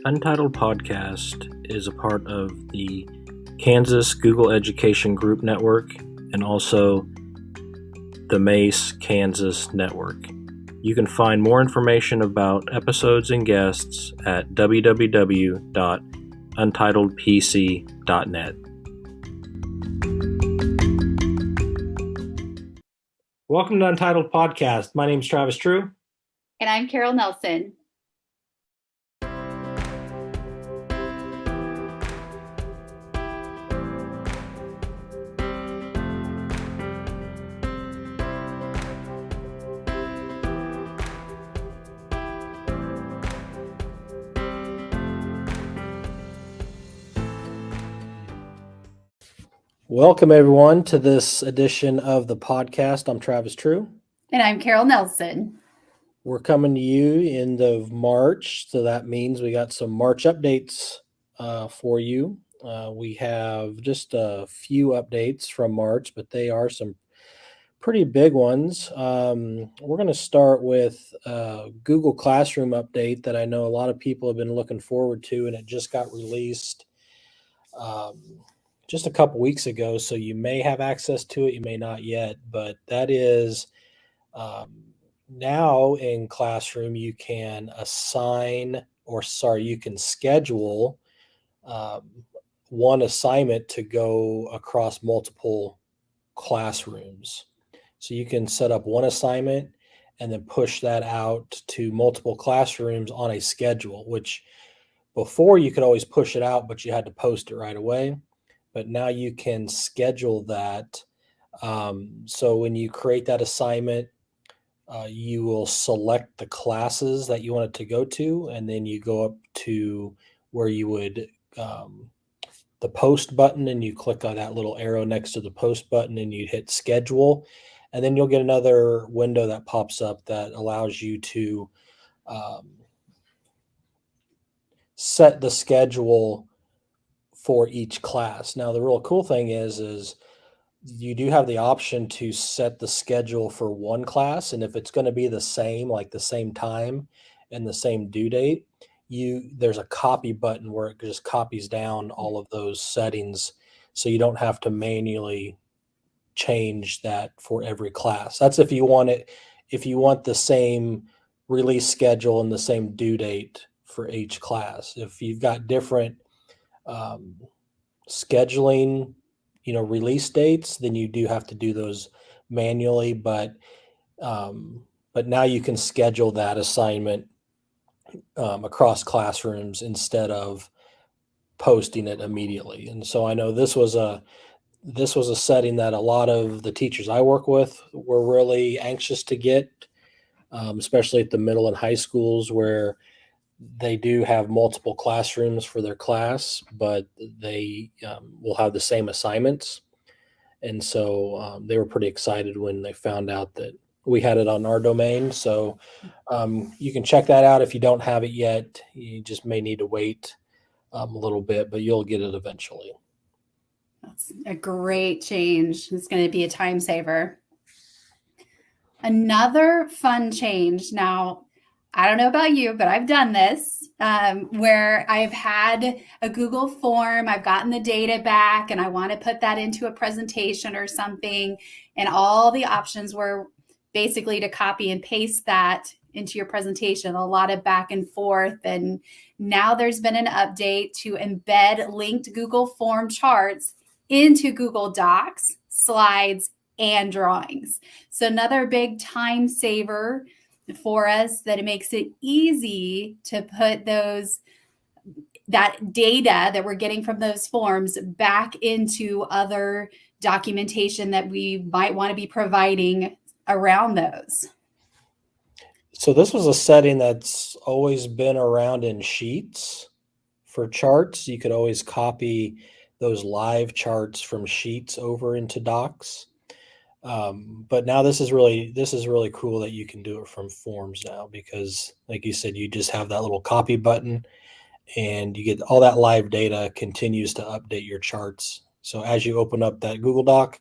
Untitled Podcast is a part of the Kansas Google Education Group Network and also the Mace Kansas Network. You can find more information about episodes and guests at www.untitledpc.net. Welcome to Untitled Podcast. My name is Travis True. And I'm Carol Nelson. Welcome, everyone, to this edition of the podcast. I'm Travis True. And I'm Carol Nelson. We're coming to you end of March, so that means we got some March updates for you. We have just a few updates from March, but they are some pretty big ones. We're going to start with Google Classroom update that I know a lot of people have been looking forward to, and it just got released just a couple weeks ago, so you may have access to it, you may not yet, but that is now in Classroom you can you can schedule one assignment to go across multiple classrooms. So you can set up one assignment and then push that out to multiple classrooms on a schedule, which before you could always push it out, but you had to post it right away. But now you can schedule that. So when you create that assignment, you will select the classes that you want it to go to, and then you go up to where you would the post button, and you click on that little arrow next to the post button, and you hit schedule, and then you'll get another window that pops up that allows you to set the schedule for each class. Now, the real cool thing is you do have the option to set the schedule for one class, and if it's going to be the same, like the same time and the same due date, there's a copy button where it just copies down all of those settings, so you don't have to manually change that for every class. That's if you want the same release schedule and the same due date for each class. If you've got different scheduling, release dates, then you do have to do those manually, but now you can schedule that assignment across classrooms instead of posting it immediately. And so I know this was a setting that a lot of the teachers I work with were really anxious to get, especially at the middle and high schools where they do have multiple classrooms for their class, but they will have the same assignments. And so they were pretty excited when they found out that we had it on our domain. So you can check that out if you don't have it yet. You just may need to wait a little bit, but you'll get it eventually. That's a great change. It's going to be a time saver. Another fun change. Now, I don't know about you, but I've done this where I've had a Google form, I've gotten the data back, and I want to put that into a presentation or something. And all the options were basically to copy and paste that into your presentation, a lot of back and forth. And now there's been an update to embed linked Google form charts into Google Docs, slides, and drawings. So another big time saver for us, that it makes it easy to put that data that we're getting from those forms back into other documentation that we might want to be providing around those. So this was a setting that's always been around in Sheets for charts. You could always copy those live charts from Sheets over into Docs. But now this is really cool that you can do it from forms now, because like you said, you just have that little copy button and you get all that live data continues to update your charts. So as you open up that Google Doc,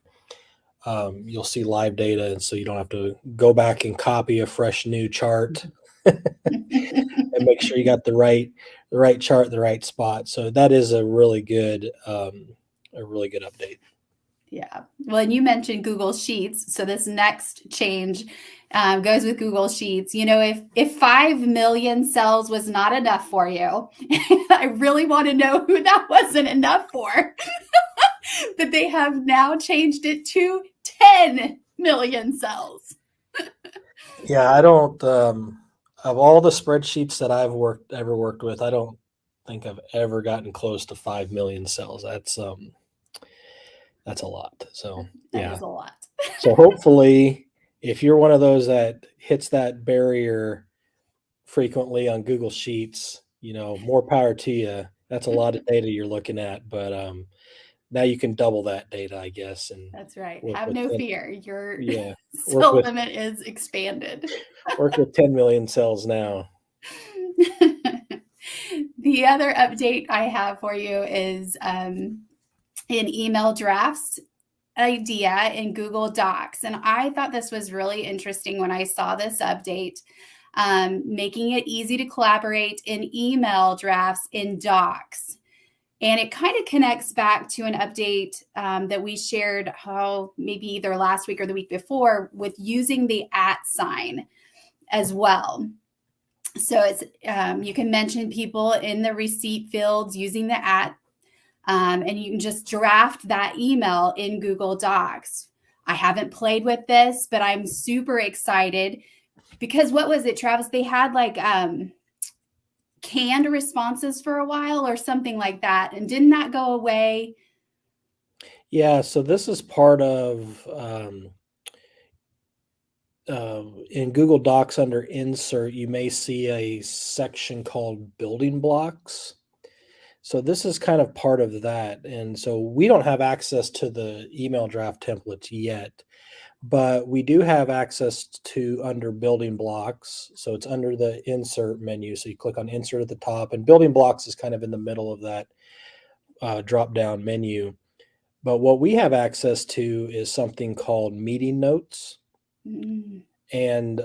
you'll see live data. And so you don't have to go back and copy a fresh new chart and make sure you got the right chart, the right spot. So that is a really good update. Yeah. Well, and you mentioned Google Sheets. So this next change goes with Google Sheets. You know, if 5 million cells was not enough for you, I really want to know who that wasn't enough for. But they have now changed it to 10 million cells. Yeah, I don't. Of all the spreadsheets that I've ever worked with, I don't think I've ever gotten close to 5 million cells. That's a lot. So That yeah. is a lot. So hopefully, if you're one of those that hits that barrier frequently on Google Sheets, more power to you. That's a lot of data you're looking at, but now you can double that data, I guess, and That's right. work Have with no 10, fear. Your yeah, cell limit is expanded. work with 10 million cells now. The other update I have for you is an email drafts idea in Google Docs. And I thought this was really interesting when I saw this update, making it easy to collaborate in email drafts in Docs. And it kind of connects back to an update that we shared, maybe either last week or the week before, with using the @ sign as well. So it's you can mention people in the receipt fields using the @ and you can just draft that email in Google Docs. I haven't played with this, but I'm super excited because what was it, Travis? They had like canned responses for a while or something like that. And didn't that go away? Yeah, so this is part of in Google Docs under Insert, you may see a section called Building Blocks. So this is kind of part of that. And so we don't have access to the email draft templates yet, but we do have access to under Building Blocks. So it's under the Insert menu. So you click on Insert at the top, and Building Blocks is kind of in the middle of that drop-down menu. But what we have access to is something called Meeting Notes. Mm. And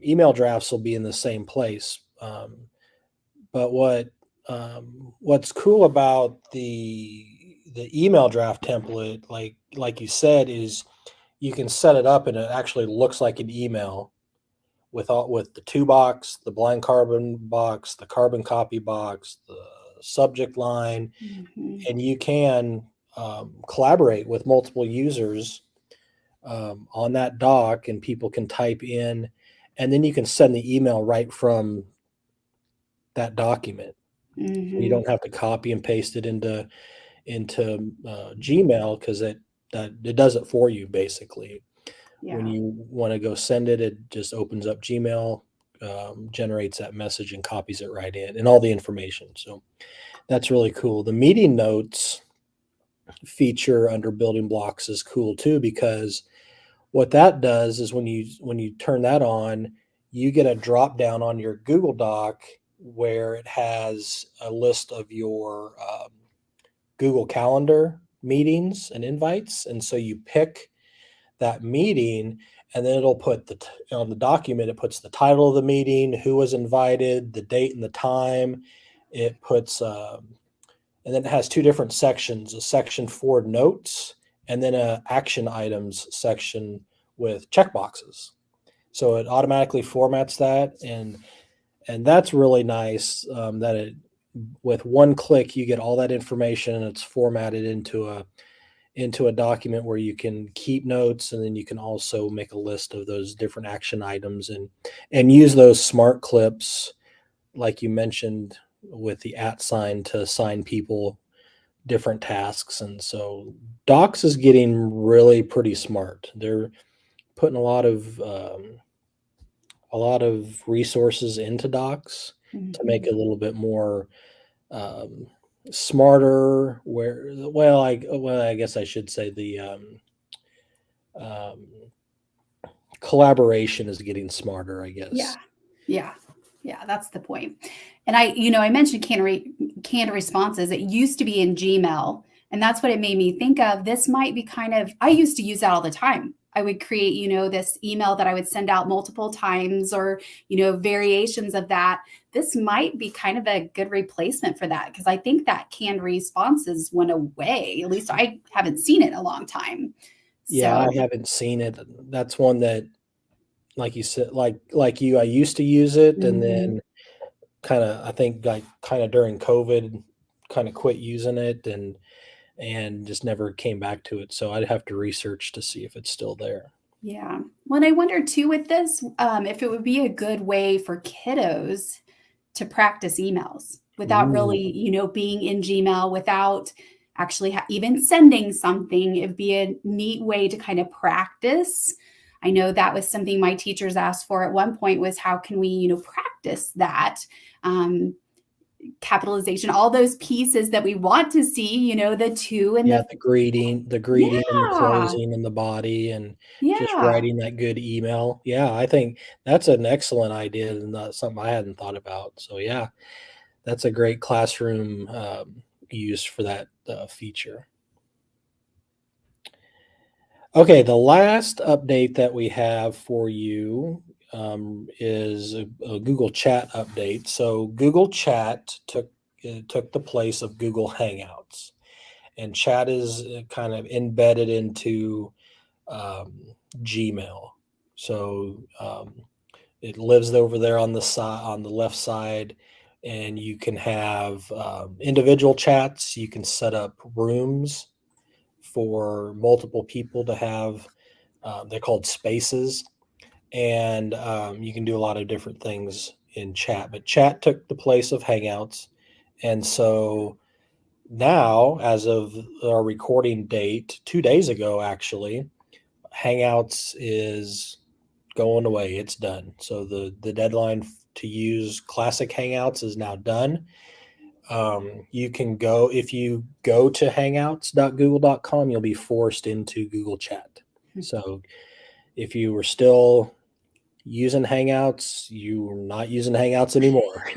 email drafts will be in the same place. But what's cool about the email draft template, like you said, is you can set it up and it actually looks like an email with the to box, the blind carbon box, the carbon copy box, the subject line, and you can collaborate with multiple users on that doc, and people can type in, and then you can send the email right from that document. So you don't have to copy and paste it into Gmail, because it does it for you basically. Yeah. When you want to go send it, it just opens up Gmail, generates that message and copies it right in, and all the information. So that's really cool. The meeting notes feature under Building Blocks is cool too, because what that does is when you turn that on, you get a drop down on your Google Doc where it has a list of your Google Calendar meetings and invites. And so you pick that meeting, and then it'll put on the document, it puts the title of the meeting, who was invited, the date and the time. It puts, and then it has two different sections, a section for notes, and then a action items section with checkboxes. So it automatically formats that, and that's really nice. That it, with one click, you get all that information, and it's formatted into a document where you can keep notes, and then you can also make a list of those different action items and use those smart clips, like you mentioned, with the @ sign to assign people different tasks. And so Docs is getting really pretty smart. They're putting a lot of resources into Docs to make it a little bit more smarter. I guess I should say the collaboration is getting smarter, I guess. Yeah, that's the point. And I mentioned canned responses. It used to be in Gmail, and that's what it made me think of. This might be I used to use that all the time. I would create, this email that I would send out multiple times, or, variations of that. This might be kind of a good replacement for that, because I think that canned responses went away. At least I haven't seen it in a long time. Yeah, I So, haven't seen it. That's one that, like you said, like you, I used to use it, and mhm. then I think like kind of during COVID, kind of quit using it, and just never came back to it. So I'd have to research to see if it's still there. Yeah. Well, and I wonder too with this, if it would be a good way for kiddos to practice emails without really, Ooh, being in Gmail, without actually even sending something. It'd be a neat way to kind of practice. I know that was something my teachers asked for at one point, was how can we, practice that? Um, Capitalization, all those pieces that we want to see, the to and yeah, the the greeting and the yeah, closing and the body, and just yeah. writing that good email. Yeah, I think that's an excellent idea and not something I hadn't thought about. So yeah, that's a great classroom use for that feature. Okay, the last update that we have for you is a Google Chat update. So Google Chat took the place of Google Hangouts, and Chat is kind of embedded into um, Gmail. So it lives over there on the side, on the left side, and you can have individual chats. You can set up rooms for multiple people to have. They're called spaces, and you can do a lot of different things in Chat. But Chat took the place of Hangouts, and so now, as of our recording date, 2 days ago, actually, Hangouts is going away. It's done. So the deadline to use classic Hangouts is now done. You can go, if you go to hangouts.google.com, you'll be forced into Google Chat. So if you were still using Hangouts, you're not using Hangouts anymore.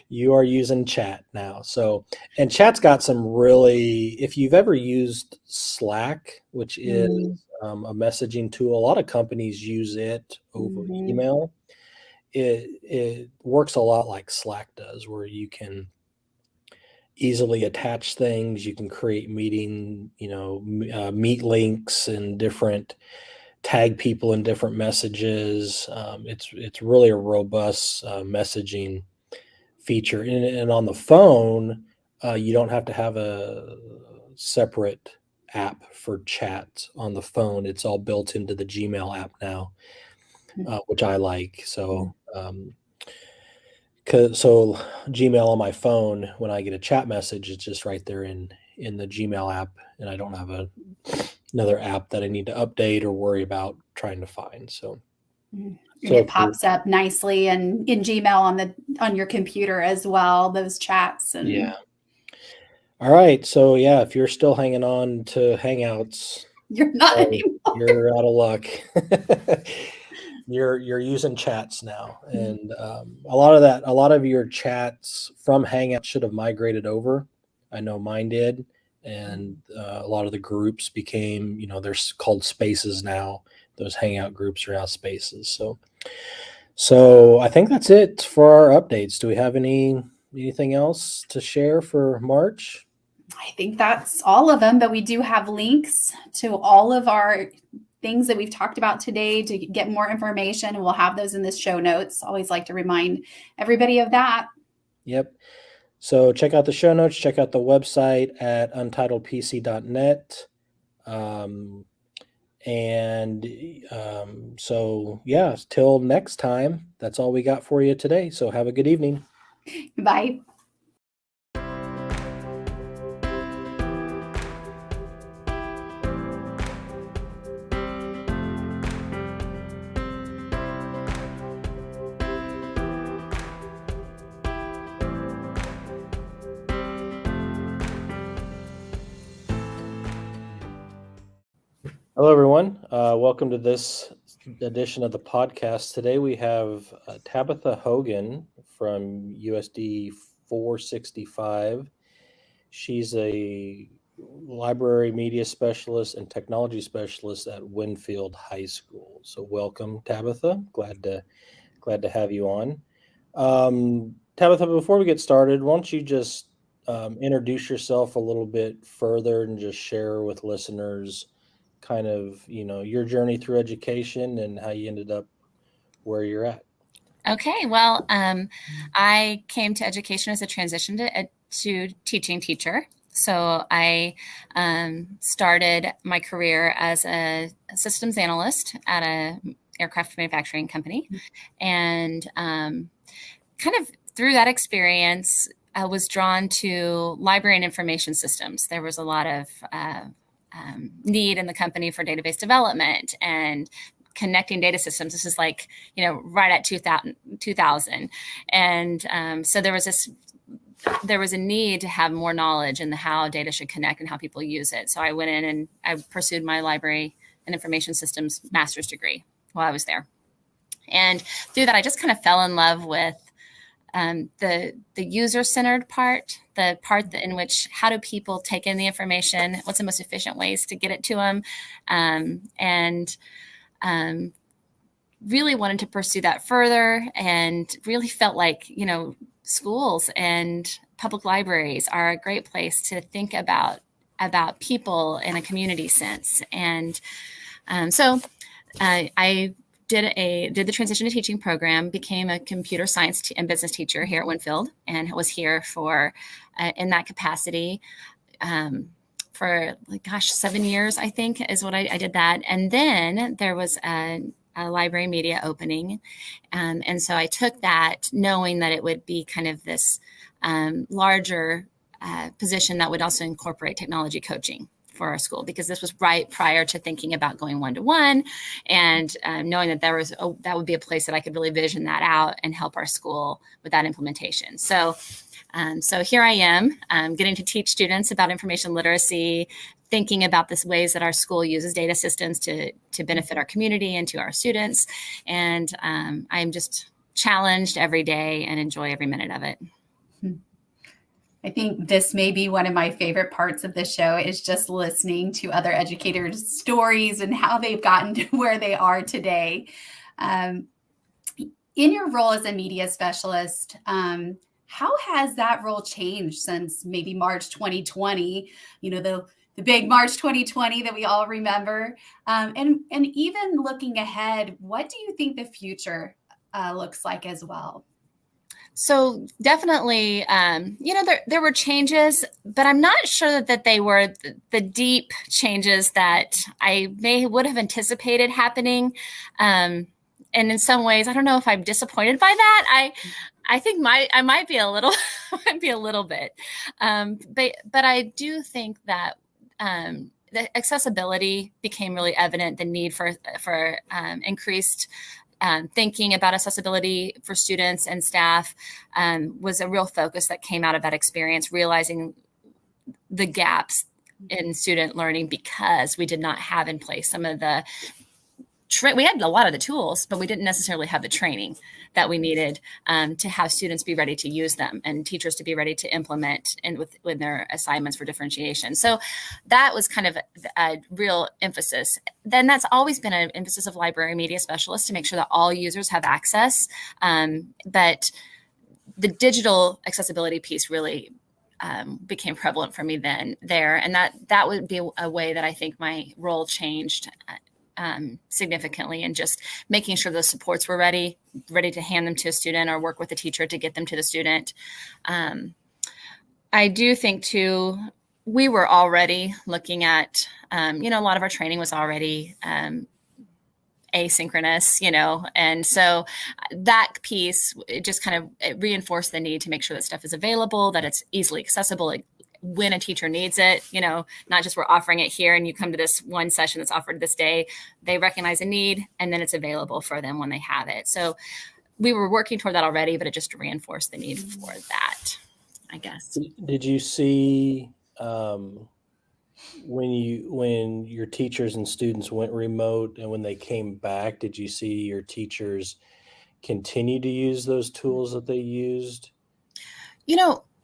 You are using Chat now. So, and Chat's got some really, if you've ever used Slack, which is Mm, a messaging tool, a lot of companies use it over mhm. email. It works a lot like Slack does, where you can easily attach things. You can create meeting, meet links and different tag people in different messages. It's really a robust messaging feature, and on the phone, you don't have to have a separate app for chat on the phone. It's all built into the Gmail app now, which I like. Mm. So Gmail on my phone, when I get a chat message, it's just right there in the Gmail app, and I don't have another app that I need to update or worry about trying to find. So Mm. And so it if you're pops up nicely and in Gmail on your computer as well, those chats. And yeah. All right. So yeah, if you're still hanging on to Hangouts, you're not sorry, anymore. you're out of luck. You're using chats now, and a lot of your chats from Hangouts should have migrated over. I know mine did, and a lot of the groups became, they're called spaces now. Those Hangout groups are now spaces. So I think that's it for our updates. Do we have anything else to share for March? I think that's all of them, but we do have links to all of our things that we've talked about today to get more information. And we'll have those in the show notes. Always like to remind everybody of that. Yep. So check out the show notes, check out the website at untitledpc.net. Um, and so, yeah, till next time, that's all we got for you today. So have a good evening. Bye. Hello, everyone. Welcome to this edition of the podcast. Today we have Tabitha Hogan from USD 465. She's a library media specialist and technology specialist at Winfield High School. So welcome, Tabitha. Glad to have you on. Tabitha, before we get started, why don't you just introduce yourself a little bit further and just share with listeners kind of, your journey through education and how you ended up where you're at. Okay, well, I came to education as a transition to teaching teacher. So I started my career as a systems analyst at a aircraft manufacturing company, and kind of through that experience, I was drawn to library and information systems. There was a lot of need in the company for database development and connecting data systems. This is like, right at 2000. And so there was a need to have more knowledge in how data should connect and how people use it. So I went in and I pursued my library and information systems master's degree while I was there. And through that, I just kind of fell in love with the user-centered part, the part in which how do people take in the information, what's the most efficient ways to get it to them, and really wanted to pursue that further, and really felt like, schools and public libraries are a great place to think about people in a community sense. And so I did the transition to teaching program, became a computer science and business teacher here at Winfield, and was here for in that capacity for 7 years, I think, is what I did that. And then there was a library media opening. And so I took that knowing that it would be kind of this larger position that would also incorporate technology coaching for our school, because this was right prior to thinking about going one-to-one, and knowing that that would be a place that I could really vision that out and help our school with that implementation. So here I am getting to teach students about information literacy, thinking about the ways that our school uses data systems to benefit our community and to our students. And I'm just challenged every day and enjoy every minute of it. I think this may be one of my favorite parts of the show, is just listening to other educators' stories and how they've gotten to where they are today. In your role as a media specialist, how has that role changed since maybe March 2020, the big March 2020 that we all remember? And even looking ahead, what do you think the future looks like as well? So definitely, there were changes, but I'm not sure that they were the deep changes that I would have anticipated happening. And in some ways, I don't know if I'm disappointed by that. I think I might be a little, bit. But I do think that the accessibility became really evident. The need for increased thinking about accessibility for students and staff was a real focus that came out of that experience, realizing the gaps in student learning because we did not have in place some of the we had a lot of the tools, but we didn't necessarily have the training that we needed to have students be ready to use them and teachers to be ready to implement and with their assignments for differentiation. So that was kind of a real emphasis. Then that's always been an emphasis of library media specialists to make sure that all users have access. But the digital accessibility piece really became prevalent for me there. And that would be a way that I think my role changed significantly, and just making sure those supports were ready to hand them to a student or work with a teacher to get them to the student. I do think too, we were already looking at, a lot of our training was already asynchronous, and so that piece, it just kind of reinforced the need to make sure that stuff is available, that it's easily accessible when a teacher needs it, not just we're offering it here and you come to this one session that's offered this day. They recognize a need and then it's available for them when they have it. So we were working toward that already, but it just reinforced the need for that, I guess. Did you see when your teachers and students went remote and when they came back, did you see your teachers continue to use those tools that they used?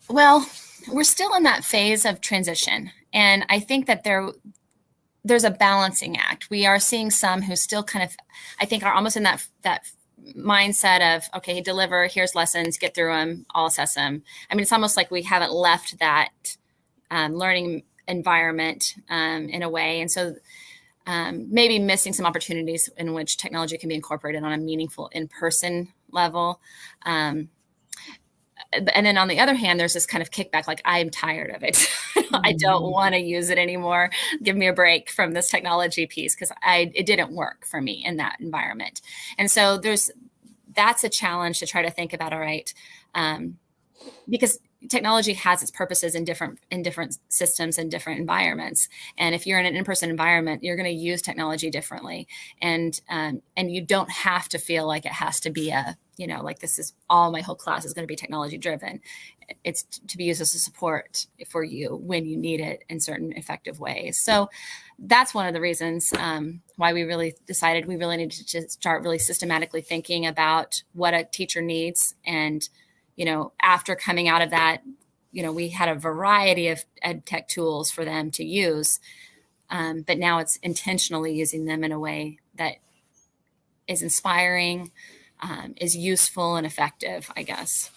Well, we're still in that phase of transition. And I think that there's a balancing act. We are seeing some who still kind of, I think, are almost in that mindset of, okay, deliver, here's lessons, get through them, I'll assess them. I mean, it's almost like we haven't left that learning environment in a way. And so maybe missing some opportunities in which technology can be incorporated on a meaningful in-person level. And then on the other hand, there's this kind of kickback, like, I'm tired of it. I don't want to use it anymore. Give me a break from this technology piece, because it didn't work for me in that environment. And so that's a challenge to try to think about, all right, because technology has its purposes in different systems and different environments. And if you're in an in-person environment, you're going to use technology differently. And you don't have to feel like it has to be like this is all, my whole class is going to be technology driven. It's to be used as a support for you when you need it in certain effective ways. So that's one of the reasons why we really decided we really needed to start really systematically thinking about what a teacher needs. And after coming out of that, we had a variety of ed tech tools for them to use. But now it's intentionally using them in a way that is inspiring, is useful and effective, I guess.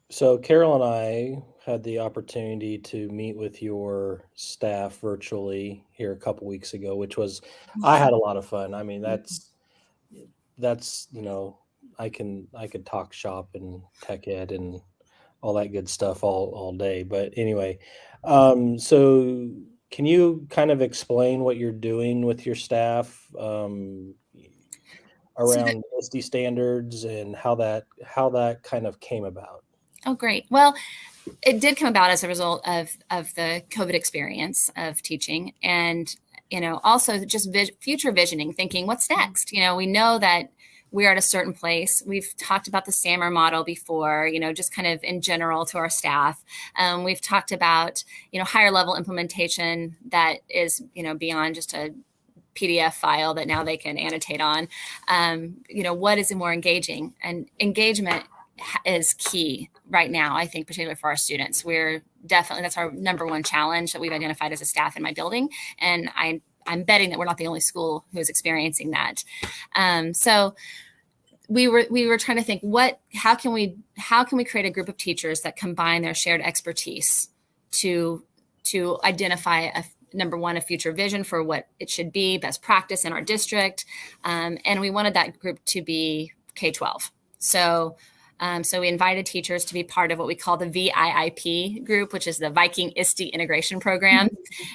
So Carol and I had the opportunity to meet with your staff virtually here a couple weeks ago, which was, I had a lot of fun. I mean, that's, I could talk shop and tech ed and all that good stuff all day. But anyway, so can you kind of explain what you're doing with your staff around ISTE standards and how that kind of came about? Oh, great. Well, it did come about as a result of the COVID experience of teaching, and also just future visioning, thinking what's next. We know that we're at a certain place. We've talked about the SAMR model before, just kind of in general to our staff. We've talked about, higher level implementation that is, beyond just a PDF file that now they can annotate on. What is more engaging? And engagement is key right now, I think, particularly for our students. That's our number one challenge that we've identified as a staff in my building. And I'm betting that we're not the only school who is experiencing that. So we were trying to think, how can we create a group of teachers that combine their shared expertise to identify number one, a future vision for what it should be, best practice in our district. And we wanted that group to be K-12. So we invited teachers to be part of what we call the VIIP group, which is the Viking ISTE integration program.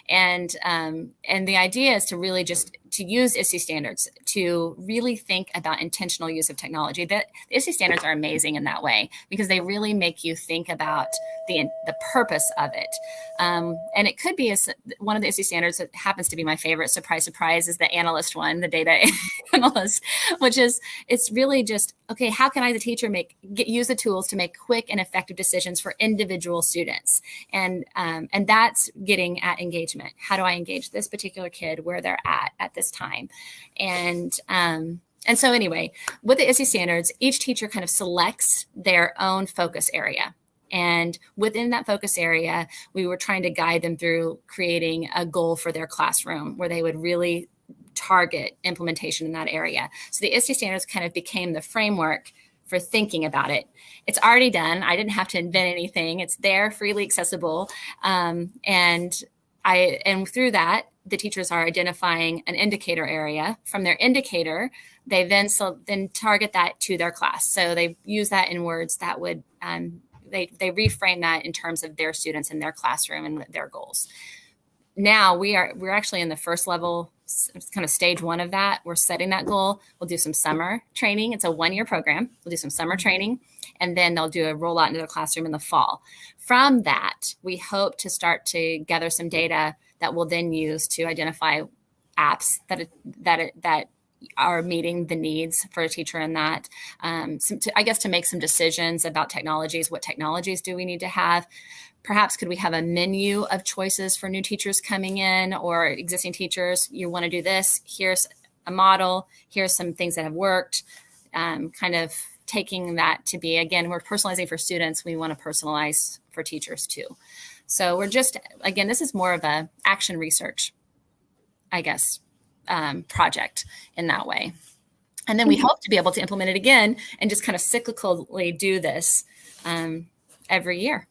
And the idea is to really just to use ISTE standards to really think about intentional use of technology. The ISTE standards are amazing in that way because they really make you think about the purpose of it. And it could be one of the ISTE standards that happens to be my favorite, surprise, surprise, is the analyst one, the data analyst, which is, it's really just, okay, how can I, the teacher, use the tools to make quick and effective decisions for individual students? And that's getting at engagement. How do I engage this particular kid where they're at this time? And so anyway, with the ISTE standards, each teacher kind of selects their own focus area. And within that focus area, we were trying to guide them through creating a goal for their classroom where they would really target implementation in that area. So the ISTE standards kind of became the framework for thinking about it. It's already done. I didn't have to invent anything. It's there, freely accessible. And through that, the teachers are identifying an indicator area. From their indicator, they then target that to their class. So they use that in words that would, they reframe that in terms of their students in their classroom and their goals. Now we're actually in the first level, kind of stage one of that. We're setting that goal. We'll do some summer training. It's a 1-year program. We'll do some summer training, and then they'll do a rollout into their classroom in the fall. From that, we hope to start to gather some data that we'll then use to identify apps that are meeting the needs for a teacher in that. To make some decisions about technologies. What technologies do we need to have? Perhaps could we have a menu of choices for new teachers coming in or existing teachers? You want to do this. Here's a model. Here's some things that have worked. Kind of taking that to be, again, we're personalizing for students. We want to personalize for teachers too. So we're just, again, this is more of a action research, I guess, project in that way. And then we hope to be able to implement it again and just kind of cyclically do this every year.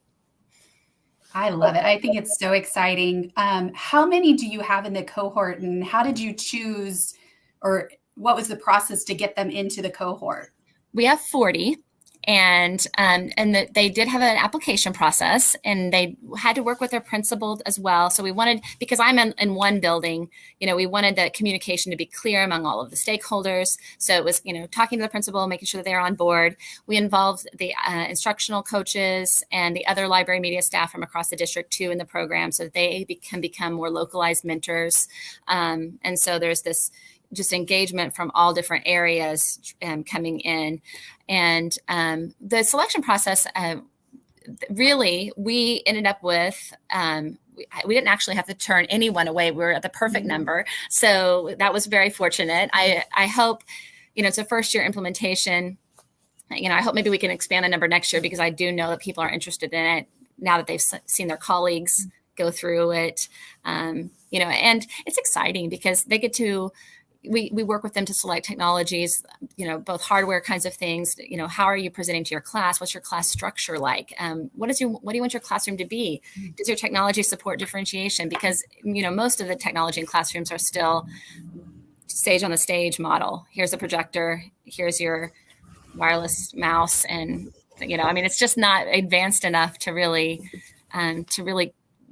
I love it. I think it's so exciting. How many do you have in the cohort, and how did you choose, or what was the process to get them into the cohort? We have 40. They did have an application process, and they had to work with their principal as well. So we wanted, because I'm in one building, we wanted the communication to be clear among all of the stakeholders. So it was, talking to the principal, making sure that they're on board. We involved the instructional coaches and the other library media staff from across the district too in the program, so that they can become more localized mentors. And so there's this just engagement from all different areas coming in. And the selection process, really, we ended up with, we didn't actually have to turn anyone away. We were at the perfect number. So that was very fortunate. I hope, it's a first year implementation. I hope maybe we can expand the number next year, because I do know that people are interested in it now that they've seen their colleagues go through it. And it's exciting because they get to, we work with them to select technologies, both hardware kinds of things. How are you presenting to your class? What's your class structure like? What do you want your classroom to be? Does your technology support differentiation? Because, most of the technology in classrooms are still stage on the stage model. Here's a projector, here's your wireless mouse. And, it's just not advanced enough to really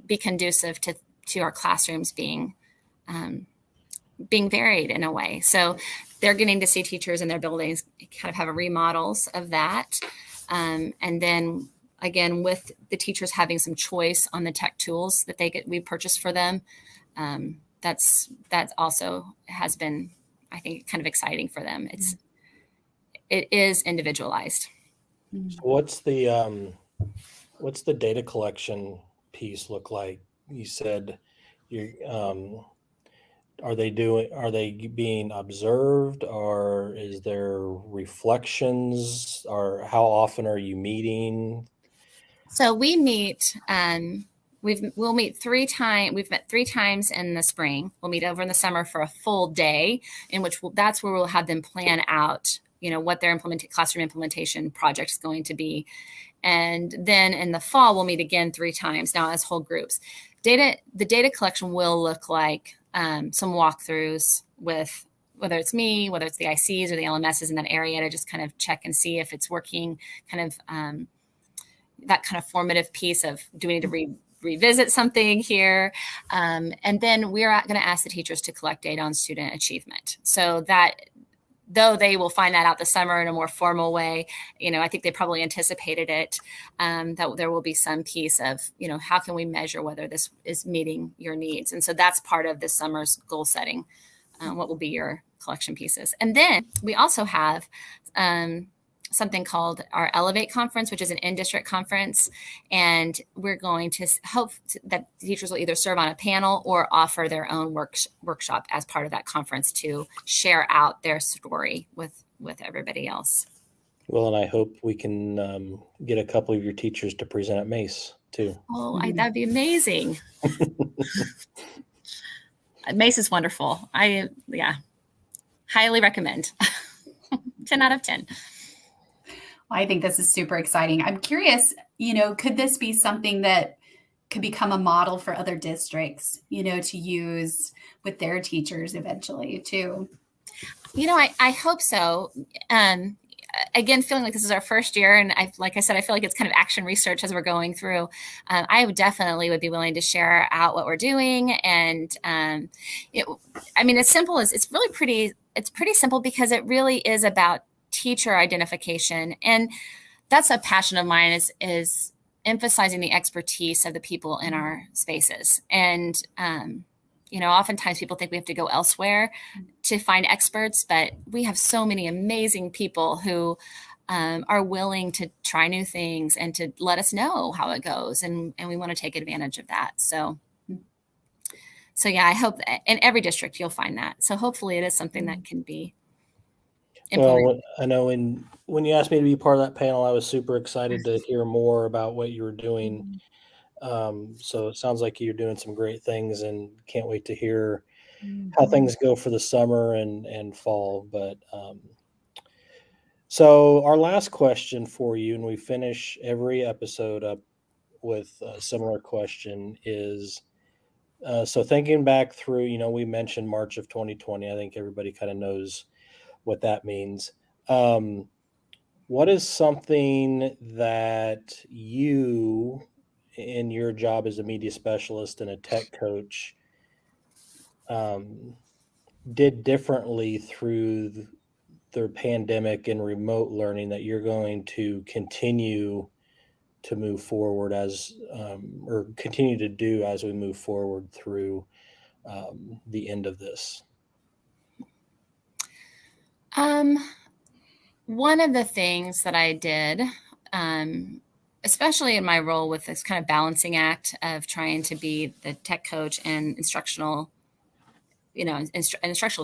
be conducive to our classrooms being varied in a way. So they're getting to see teachers in their buildings kind of have remodels of that. And then again, with the teachers having some choice on the tech tools that we purchased for them, that also has been, I think, kind of exciting for them. It is individualized. So what's the data collection piece look like? You said are they being observed, or is there reflections, or how often are you meeting? So we meet, we'll meet 3 times. We've met 3 times in the spring. We'll meet over in the summer for a full day, in which that's where we'll have them plan out, what their classroom implementation project is going to be. And then in the fall, we'll meet again 3 times now as whole groups. The data collection will look like some walkthroughs with, whether it's me, whether it's the ICs or the LMSs in that area, to just kind of check and see if it's working, kind of that kind of formative piece of, do we need to revisit something here? And then we're going to ask the teachers to collect data on student achievement. So that, though they will find that out this summer in a more formal way, I think they probably anticipated it, that there will be some piece of, how can we measure whether this is meeting your needs? And so that's part of this summer's goal setting. What will be your collection pieces? And then we also have something called our Elevate conference, which is an in-district conference. And we're going to hope that teachers will either serve on a panel or offer their own workshop as part of that conference to share out their story with everybody else. Well, and I hope we can get a couple of your teachers to present at MACE too. Oh, that'd be amazing. MACE is wonderful. Highly recommend. 10 out of 10. Well, I think this is super exciting. I'm curious, could this be something that could become a model for other districts, to use with their teachers eventually too? I hope so. Again, feeling like this is our first year, and like I said, I feel like it's kind of action research as we're going through. I would be willing to share out what we're doing, and it's simple as it's pretty simple, because it really is about teacher identification, and that's a passion of mine, is emphasizing the expertise of the people in our spaces. And oftentimes people think we have to go elsewhere to find experts, but we have so many amazing people who are willing to try new things and to let us know how it goes, and we want to take advantage of that. So yeah, I hope that in every district you'll find that. So hopefully it is something that can be implemented. Well, I know when you asked me to be part of that panel, I was super excited to hear more about what you were doing. So it sounds like you're doing some great things, and can't wait to hear how things go for the summer and fall. But so our last question for you, and we finish every episode up with a similar question, is so thinking back through, we mentioned March of 2020. I think everybody kind of knows what that means. What is something that you, in your job as a media specialist and a tech coach, did differently through the pandemic and remote learning that you're going to continue to move forward or continue to do as we move forward through the end of this? One of the things that I did, especially in my role with this kind of balancing act of trying to be the tech coach and instructional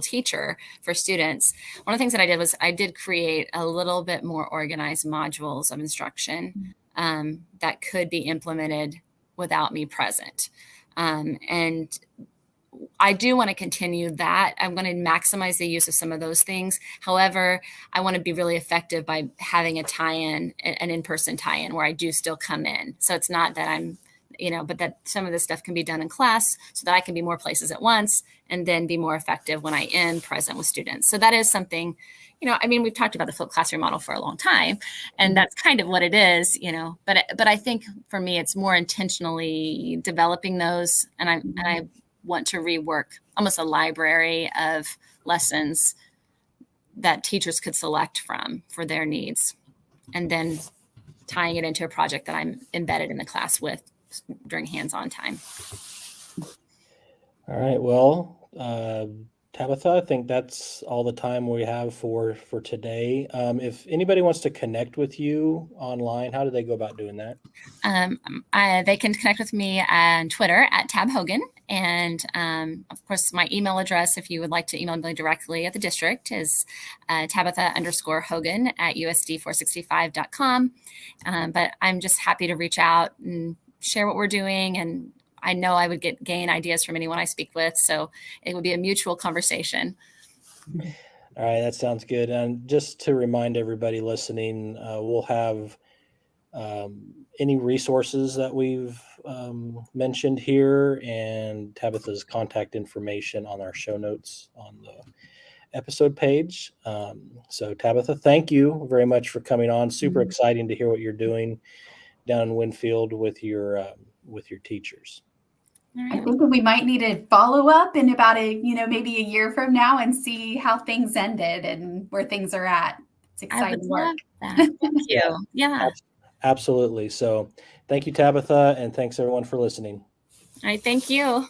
teacher for students, one of the things that I did was I did create a little bit more organized modules of instruction that could be implemented without me present. And I do want to continue that. I'm going to maximize the use of some of those things. However, I want to be really effective by having a tie-in, an in-person tie-in where I do still come in. So it's not that I'm, but that some of this stuff can be done in class so that I can be more places at once and then be more effective when I am present with students. So that is something, we've talked about the flipped classroom model for a long time, and that's kind of what it is, but I think for me, it's more intentionally developing those. And I want to rework almost a library of lessons that teachers could select from for their needs, and then tying it into a project that I'm embedded in the class with during hands-on time. All right. Well, Tabitha, I think that's all the time we have for today. If anybody wants to connect with you online, how do they go about doing that? They can connect with me on Twitter at Tab Hogan. And of course, my email address, if you would like to email me directly at the district, is Tabitha_Hogan at USD465.com. But I'm just happy to reach out and share what we're doing. And I know I would gain ideas from anyone I speak with. So it would be a mutual conversation. All right, that sounds good. And just to remind everybody listening, we'll have any resources that we've mentioned here and Tabitha's contact information on our show notes on the episode page. So Tabitha, thank you very much for coming on. Super exciting to hear what you're doing down in Winfield with your teachers. I think we might need to follow up in about maybe a year from now and see how things ended and where things are at. It's exciting work. Thank you. Yeah. Absolutely. So thank you, Tabitha, and thanks everyone for listening. All right. Thank you.